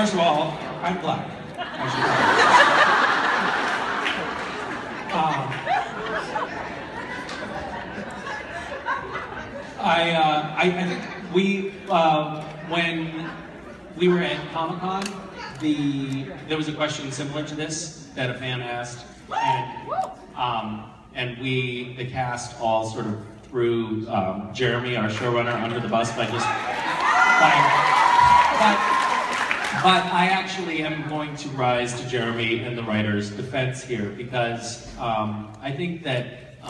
First of all, I'm black. I think when we were at Comic-Con, there was a question similar to this that a fan asked, and the cast all sort of threw Jeremy, our showrunner, under the bus by just but I actually am going to rise to Jeremy and the writer's defense here, because I think that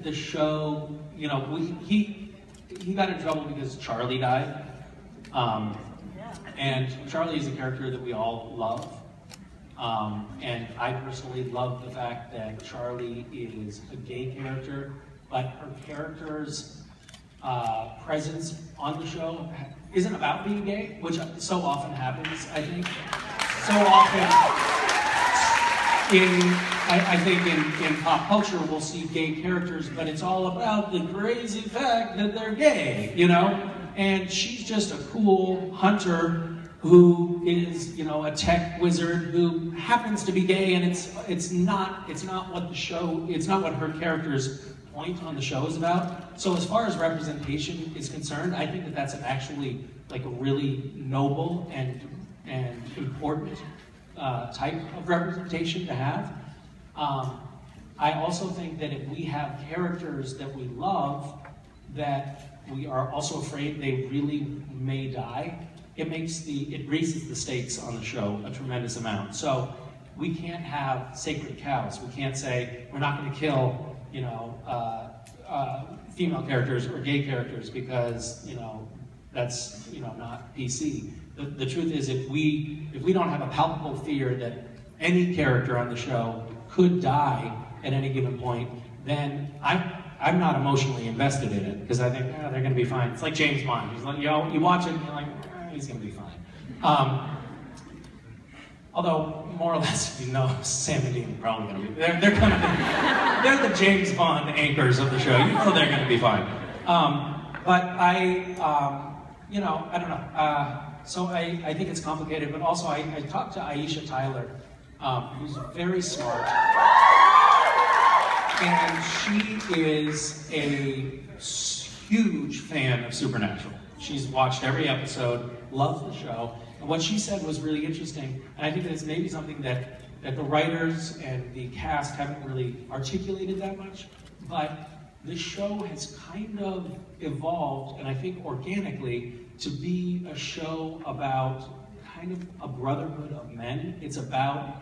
the show, you know, he got in trouble because Charlie died, and Charlie is a character that we all love, and I personally love the fact that Charlie is a gay character, but her character's presence on the show isn't about being gay, which so often happens, I think. So often, I think in pop culture, we'll see gay characters, but it's all about the crazy fact that they're gay, you know? And she's just a cool hunter who is, you know, a tech wizard who happens to be gay, and it's not what her character's point on the show is about. So as far as representation is concerned, I think that that's actually like a really noble and important type of representation to have. I also think that if we have characters that we love that we are also afraid they really may die, it raises the stakes on the show a tremendous amount. So we can't have sacred cows. We can't say we're not going to kill, you know, female characters or gay characters because, you know, that's, you know, not PC. The truth is, if we don't have a palpable fear that any character on the show could die at any given point, then I'm not emotionally invested in it, because I think, oh, they're going to be fine. It's like James Bond. He's like, you know, you watch it and you're like, he's going to be fine. Although, more or less, you know, Sam and Dean are probably going to be. They're the James Bond anchors of the show. You know they're going to be fine. But you know, I don't know. So I think it's complicated, but also I talked to Aisha Tyler, who's very smart, and she is a huge fan of Supernatural. She's watched every episode, loves the show, and what she said was really interesting, and I think that it's maybe something that the writers and the cast haven't really articulated that much, but the show has kind of evolved, and I think organically, to be a show about kind of a brotherhood of men. It's about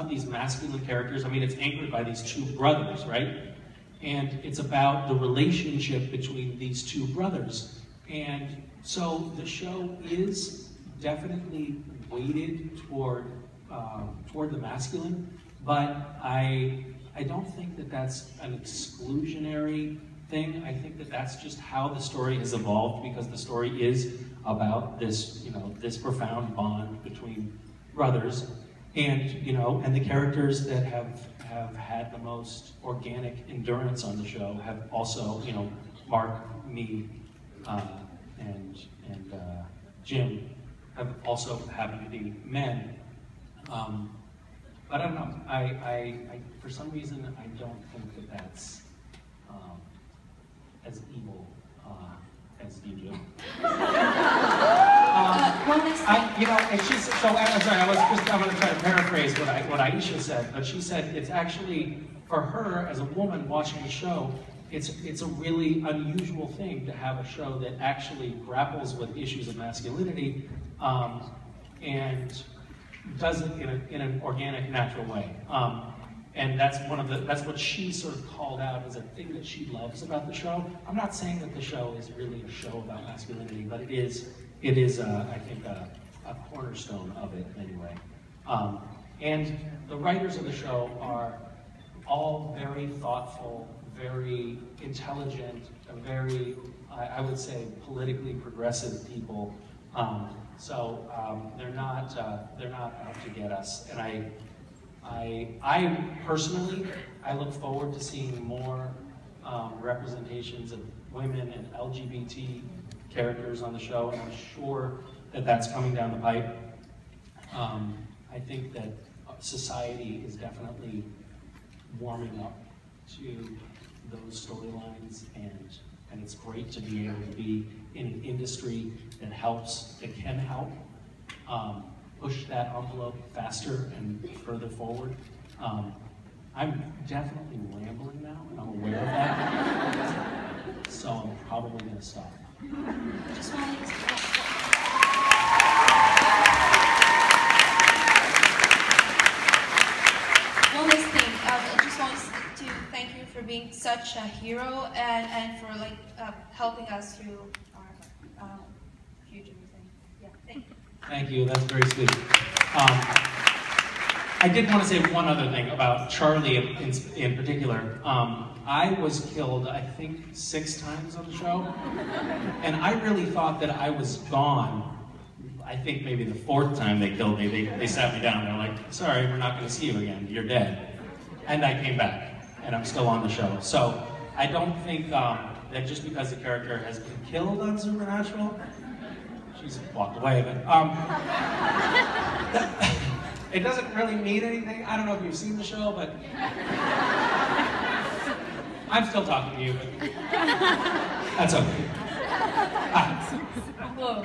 these masculine characters. I mean, it's anchored by these two brothers, right? And it's about the relationship between these two brothers. And so the show is definitely weighted toward the masculine, but I don't think that that's an exclusionary thing. I think that that's just how the story has evolved, because the story is about this, you know, this profound bond between brothers, and, you know, and the characters that have had the most organic endurance on the show have also, you know, Mark, me, and Jim have also happened to be men. But I don't know. I for some reason I don't think that that's as evil as you do. You know, and she's so. I'm sorry. I'm going to try to paraphrase what Aisha said, but she said it's actually, for her as a woman watching the show, it's a really unusual thing to have a show that actually grapples with issues of masculinity and does it in an organic, natural way. And that's what she sort of called out as a thing that she loves about the show. I'm not saying that the show is really a show about masculinity, but it is I think a cornerstone of it anyway. And the writers of the show are all very thoughtful, very intelligent, very, I would say, politically progressive people. So they're not out to get us. And I personally, I look forward to seeing more representations of women and LGBT characters on the show, and I'm sure that that's coming down the pipe. I think that society is definitely warming up to those storylines, and it's great to be able to be in an industry that can help push that envelope faster and further forward. I'm definitely rambling now, and I'm aware of that, so I'm probably going to stop. Just wanted to one last thing. I just want to thank you for being such a hero and for like helping us through our future thing. Yeah, thank you. Thank you. That's very sweet. I did want to say one other thing about Charlie in particular. I was killed, I think, 6 times on the show, and I really thought that I was gone. I think maybe the 4th time they killed me, they sat me down. They're like, "Sorry, we're not going to see you again. You're dead." And I came back, and I'm still on the show. So I don't think that just because the character has been killed on Supernatural, she's walked away, but it doesn't really mean anything. I don't know if you've seen the show, but I'm still talking to you, but that's okay. Whoa.